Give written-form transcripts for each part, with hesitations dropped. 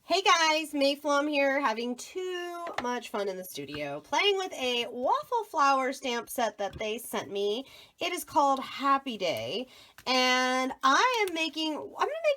Hey guys, Mayflum here, having too much fun in the studio, playing with a Waffle Flower stamp set that they sent me. It is called Happy Day, and I'm gonna make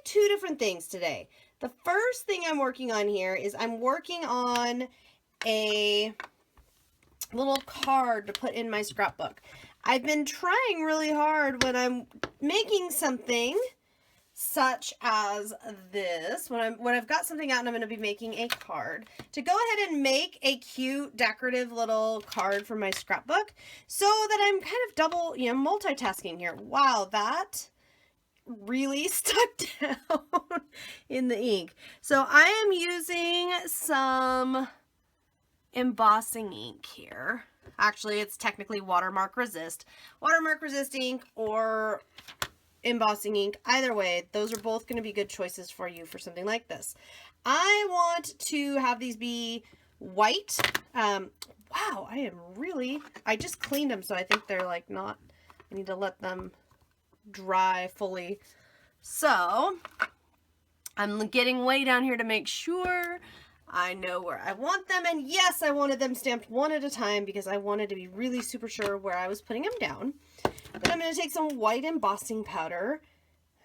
two different things today. The first thing I'm working on here is I'm working on a little card to put in my scrapbook. I've been trying really hard when I'm making something such as this, when I've got something out and I'm going to be making a card, to go ahead and make a cute decorative little card for my scrapbook so that I'm kind of double, multitasking here. Wow, that really stuck down in the ink. So I am using some embossing ink here. Actually, it's technically watermark resist ink or embossing ink. Either way, those are both going to be good choices for you for something like this. I want to have these be white. Wow, I just cleaned them, so I think they're like not, I need to let them dry fully. So I'm getting way down here to make sure I know where I want them. And yes, I wanted them stamped one at a time because I wanted to be really super sure where I was putting them down. But I'm going to take some white embossing powder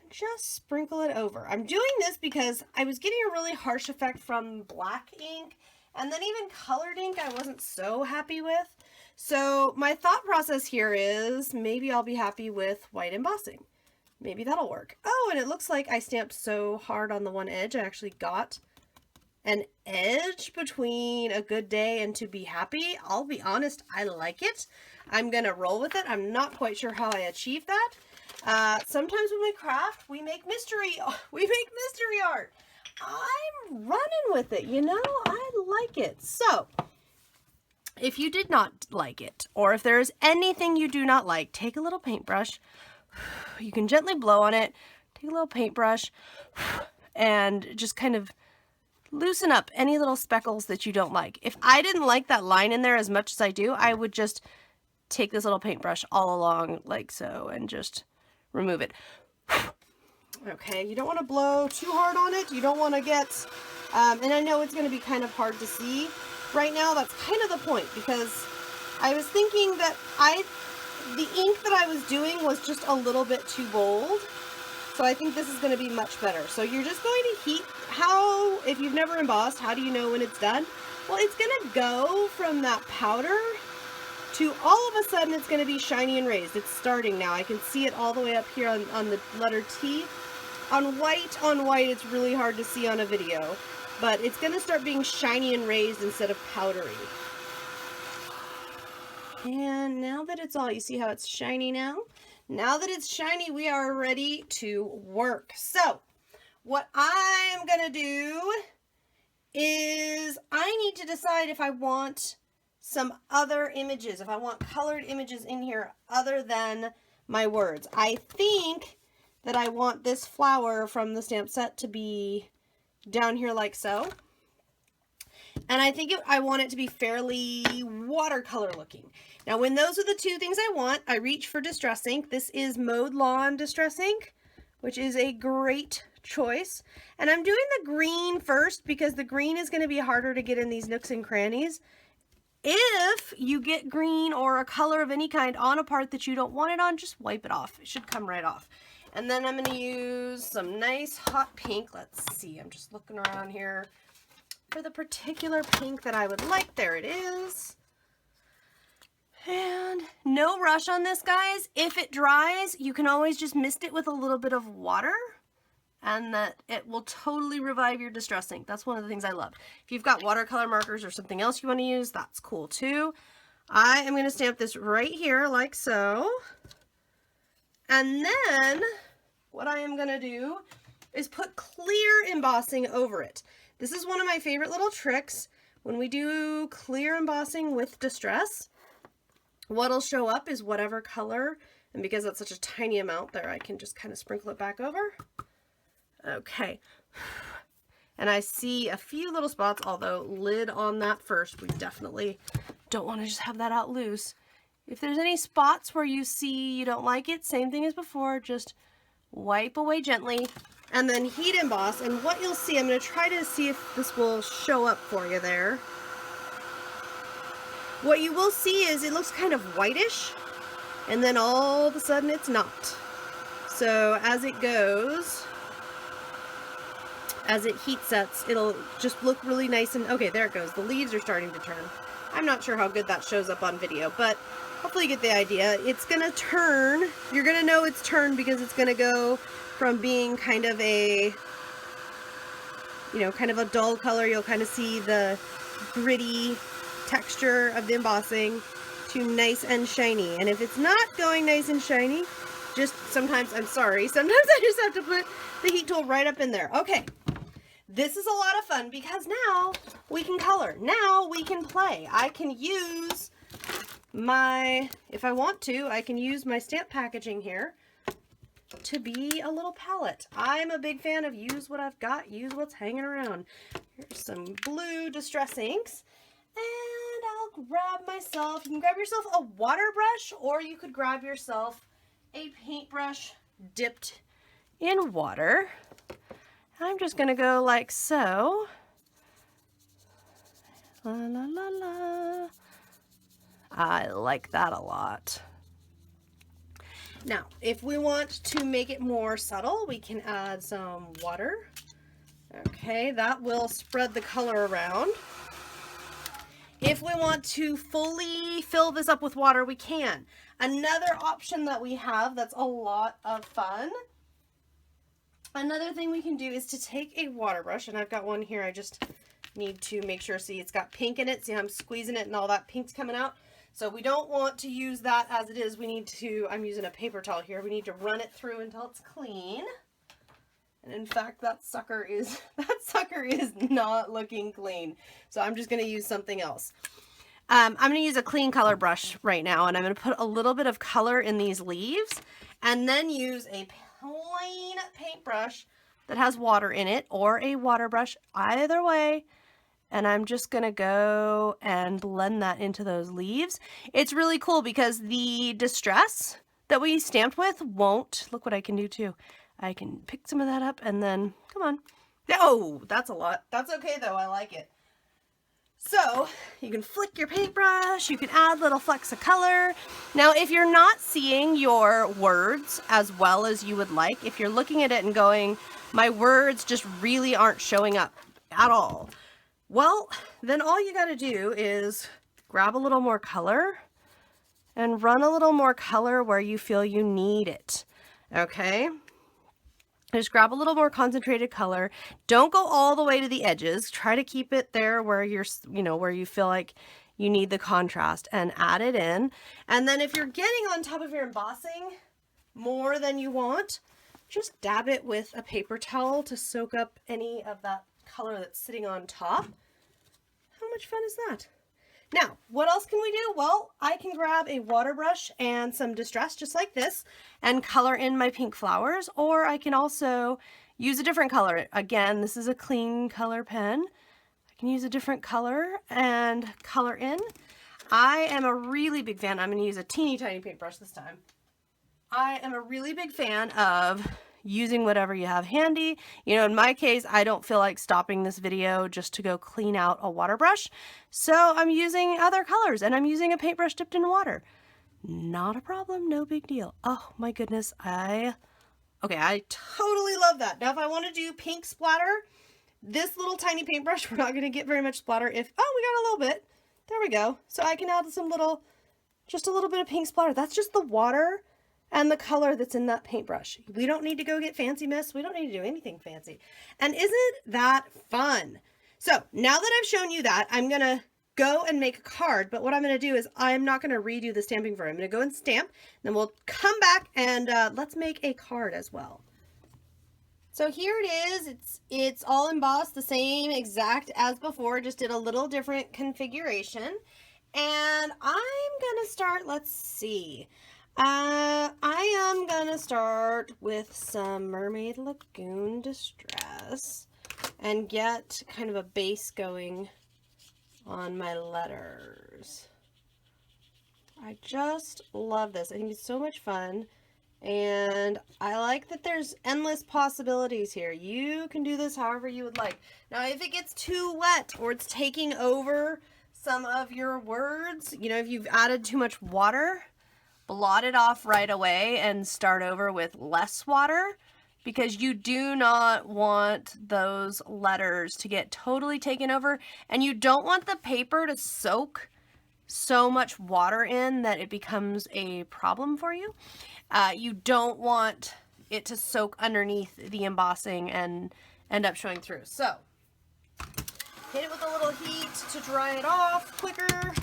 and just sprinkle it over. I'm doing this because I was getting a really harsh effect from black ink, and then even colored ink I wasn't so happy with. So my thought process here is maybe I'll be happy with white embossing. Maybe that'll work. Oh, and it looks like I stamped so hard on the one edge, I actually got an edge between a good day and to be happy. I'll be honest, I like it. I'm gonna roll with it. I'm not quite sure how I achieve that. Sometimes when we craft, we make mystery art. I'm running with it, I like it. So if you did not like it, or if there is anything you do not like, take a little paintbrush. You can gently blow on it. Take a little paintbrush and just kind of loosen up any little speckles that you don't like. If I didn't like that line in there as much as I do, I would just take this little paintbrush all along like so and just remove it. Okay, you don't want to blow too hard on it. You don't want to get, and I know it's going to be kind of hard to see right now. That's kind of the point, because I was thinking that the ink that I was doing was just a little bit too bold. So I think this is going to be much better. So you're just going to heat, if you've never embossed, how do you know when it's done? Well, it's going to go from that powder to all of a sudden it's going to be shiny and raised. It's starting now. I can see it all the way up here on the letter T. On white, it's really hard to see on a video, but it's going to start being shiny and raised instead of powdery. And now that it's all, you see how it's shiny now? Now that it's shiny, we are ready to work. So what I'm going to do is I need to decide if I want some other images, if I want colored images in here other than my words. I think that I want this flower from the stamp set to be down here like so. And I think I want it to be fairly watercolor looking. Now, when those are the two things I want, I reach for Distress ink. This is Mowed Lawn Distress ink, which is a great choice. And I'm doing the green first because the green is going to be harder to get in these nooks and crannies. If you get green or a color of any kind on a part that you don't want it on, just wipe it off. It should come right off. And then I'm going to use some nice hot pink. Let's see, I'm just looking around here for the particular pink that I would like. There it is. And no rush on this, guys. If it dries, you can always just mist it with a little bit of water, and that it will totally revive your Distress ink. That's one of the things I love. If you've got watercolor markers or something else you want to use, that's cool too. I am going to stamp this right here like so. And then what I am going to do is put clear embossing over it. This is one of my favorite little tricks when we do clear embossing with Distress. What'll show up is whatever color, and because that's such a tiny amount there, I can just kind of sprinkle it back over. Okay. And I see a few little spots, although lid on that first. We definitely don't want to just have that out loose. If there's any spots where you see you don't like it, same thing as before, just wipe away gently. and then heat emboss. And what you'll see, I'm going to try to see if this will show up for you there. What you will see is it looks kind of whitish, and then all of a sudden it's not. So as it goes, as it heat sets, it'll just look really nice. And okay, there it goes. The leaves are starting to turn. I'm not sure how good that shows up on video, but hopefully you get the idea. It's gonna turn. You're gonna know it's turned because it's gonna go from being kind of a, kind of a dull color. You'll kind of see the gritty texture of the embossing to nice and shiny. And if it's not going nice and shiny, just sometimes, I'm sorry, sometimes I just have to put the heat tool right up in there. Okay, this is a lot of fun because now we can color. Now we can play. I can use if I want to, I can use my stamp packaging here to be a little palette. I'm a big fan of use what I've got, use what's hanging around. Here's some blue distress inks. And I'll grab myself, you can grab yourself a water brush, or you could grab yourself a paintbrush dipped in water. I'm just going to go like so. La la la la. I like that a lot. Now, if we want to make it more subtle, we can add some water. Okay, that will spread the color around. If we want to fully fill this up with water, we can. Another option that we have that's a lot of fun, another thing we can do is to take a water brush, and I've got one here. I just need to make sure, see, it's got pink in it. See how I'm squeezing it and all that pink's coming out? So we don't want to use that as it is. We need to, I'm using a paper towel here. We need to run it through until it's clean. And in fact, that sucker is not looking clean. So I'm just going to use something else. I'm going to use a clean color brush right now, and I'm going to put a little bit of color in these leaves, and then use a plain paintbrush that has water in it, or a water brush, either way. And I'm just going to go and blend that into those leaves. It's really cool because the distress that we stamped with won't, look what I can do too. I can pick some of that up and then, come on. Oh, that's a lot. That's okay though, I like it. So, you can flick your paintbrush, you can add little flecks of color. Now, if you're not seeing your words as well as you would like, if you're looking at it and going, my words just really aren't showing up at all, well, then all you gotta do is grab a little more color and run a little more color where you feel you need it, okay? Just grab a little more concentrated color. Don't go all the way to the edges. Try to keep it there where you're, where you feel like you need the contrast, and add it in. And then if you're getting on top of your embossing more than you want, just dab it with a paper towel to soak up any of that color that's sitting on top. How much fun is that? Now, what else can we do? Well, I can grab a water brush and some distress just like this and color in my pink flowers, or I can also use a different color. Again, this is a clean color pen. I can use a different color and color in. I am a really big fan. I'm going to use a teeny tiny paintbrush this time. I am a really big fan of using whatever you have handy. In my case, I don't feel like stopping this video just to go clean out a water brush. So I'm using other colors, and I'm using a paintbrush dipped in water. Not a problem, no big deal. Oh my goodness, I totally love that. Now if I want to do pink splatter, this little tiny paintbrush, we're not going to get very much splatter. We got a little bit. There we go. So I can add just a little bit of pink splatter. That's just the water and the color that's in that paintbrush. We don't need to go get fancy mist. We don't need to do anything fancy. And isn't that fun? So now that I've shown you that, I'm going to go and make a card. But what I'm going to do is I'm not going to redo the stamping for it. I'm going to go and stamp. Then we'll come back and let's make a card as well. So here it is. It's all embossed the same exact as before, just in a little different configuration. And I'm going to start, let's see. I am gonna start with some Mermaid Lagoon Distress and get kind of a base going on my letters. I just love this. I think it's so much fun. And I like that there's endless possibilities here. You can do this however you would like. Now, if it gets too wet or it's taking over some of your words, you know, if you've added too much water, blot it off right away and start over with less water, because you do not want those letters to get totally taken over, and you don't want the paper to soak so much water in that it becomes a problem for you. You don't want it to soak underneath the embossing and end up showing through. So hit it with a little heat to dry it off quicker.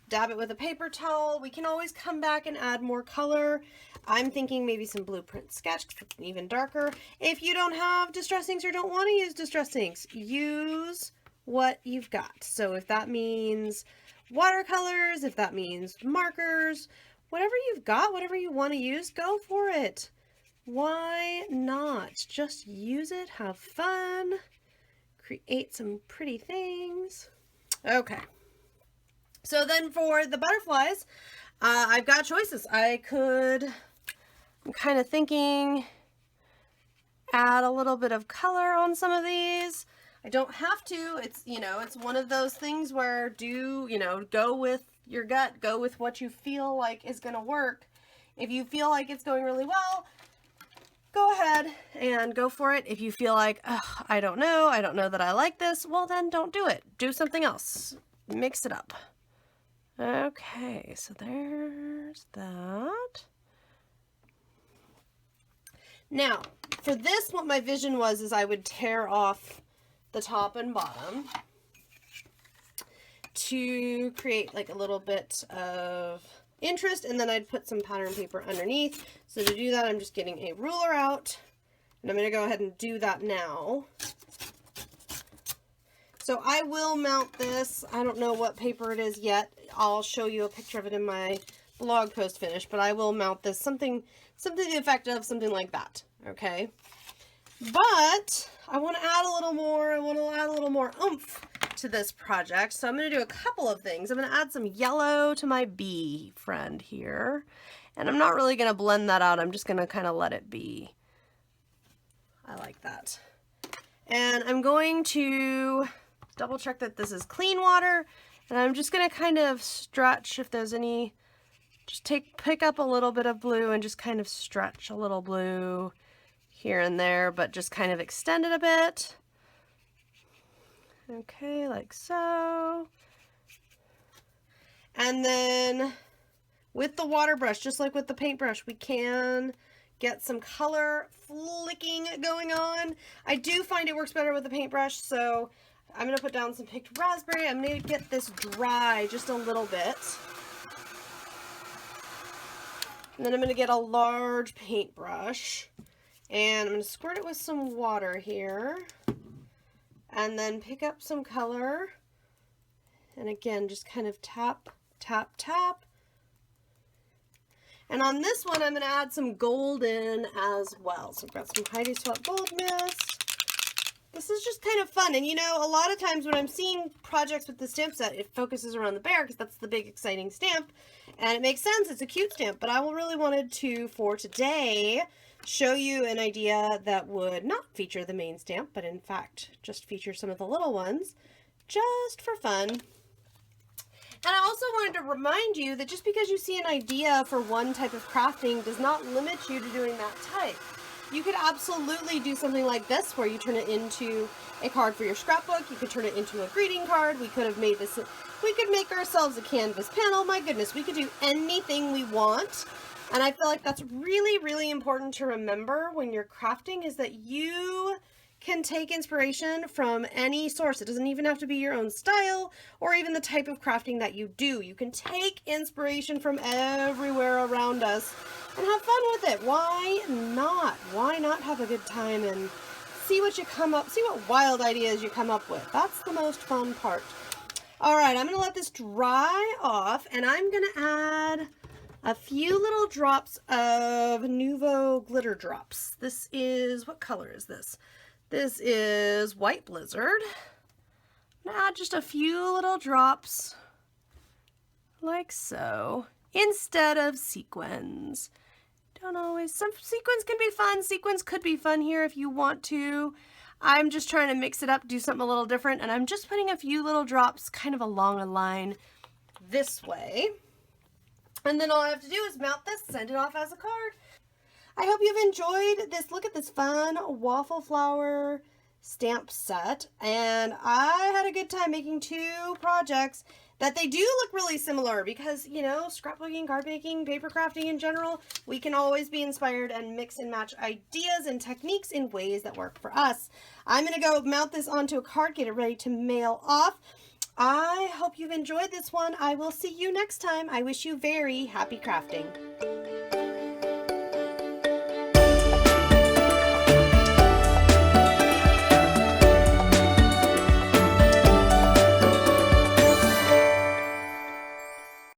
Dab it with a paper towel. We can always come back and add more color. I'm thinking maybe some blueprint sketch, even darker. If you don't have distress inks or don't want to use distress inks, use what you've got. So if that means watercolors, if that means markers, whatever you've got, whatever you want to use, go for it. Why not? Just use it, have fun, create some pretty things. Okay. So then for the butterflies, I've got choices. I'm kind of thinking, add a little bit of color on some of these. I don't have to. It's, you know, it's one of those things where go with your gut, go with what you feel like is going to work. If you feel like it's going really well, go ahead and go for it. If you feel like, I don't know that I like this, well then don't do it. Do something else. Mix it up. Okay, so there's that. Now, for this, what my vision was is I would tear off the top and bottom to create like a little bit of interest, and then I'd put some pattern paper underneath. So to do that, I'm just getting a ruler out, and I'm going to go ahead and do that now. So I will mount this. I don't know what paper it is yet. I'll show you a picture of it in my blog post finish, but I will mount this something to the effect of something like that, okay? But I want to add a little more. I want to add a little more oomph to this project. So I'm going to do a couple of things. I'm going to add some yellow to my bee friend here. And I'm not really going to blend that out. I'm just going to kind of let it be. I like that. And I'm going to double check that this is clean water. And I'm just going to kind of stretch if there's any, just pick up a little bit of blue and just kind of stretch a little blue here and there, but just kind of extend it a bit. Okay, like so. And then with the water brush, just like with the paintbrush, we can get some color flicking going on. I do find it works better with the paintbrush, so I'm going to put down some picked raspberry. I'm going to get this dry just a little bit. And then I'm going to get a large paintbrush, and I'm going to squirt it with some water here, and then pick up some color, and again, just kind of tap, tap, tap. And on this one, I'm going to add some gold in as well. So I've got some Heidi Swapp Gold Mist. This is just kind of fun. And you know, a lot of times when I'm seeing projects with the stamp set, it focuses around the bear because that's the big exciting stamp. And it makes sense, it's a cute stamp. But I really wanted to, for today, show you an idea that would not feature the main stamp, but in fact, just feature some of the little ones, just for fun. And I also wanted to remind you that just because you see an idea for one type of crafting does not limit you to doing that type. You could absolutely do something like this where you turn it into a card for your scrapbook. You could turn it into a greeting card. We could have made this, we could make ourselves a canvas panel. My goodness, we could do anything we want. And I feel like that's really, really important to remember when you're crafting, is that you can take inspiration from any source. It doesn't even have to be your own style or even the type of crafting that you do. You can take inspiration from everywhere around us and have fun with it. Why not? Why not have a good time and see what you come up, see what wild ideas you come up with. That's the most fun part. All right, I'm gonna let this dry off, and I'm gonna add a few little drops of Nuvo glitter drops. This is, what color is this? This is White Blizzard. I'm gonna add just a few little drops, like so, instead of sequins. Don't always. Some sequins can be fun. Sequins could be fun here if you want to. I'm just trying to mix it up, do something a little different, and I'm just putting a few little drops kind of along a line this way. And then all I have to do is mount this, send it off as a card. I hope you've enjoyed this. Look at this fun Waffle Flower stamp set. And I had a good time making two projects that they do look really similar because, you know, scrapbooking, card making, paper crafting in general, we can always be inspired and mix and match ideas and techniques in ways that work for us. I'm going to go mount this onto a card, get it ready to mail off. I hope you've enjoyed this one. I will see you next time. I wish you very happy crafting.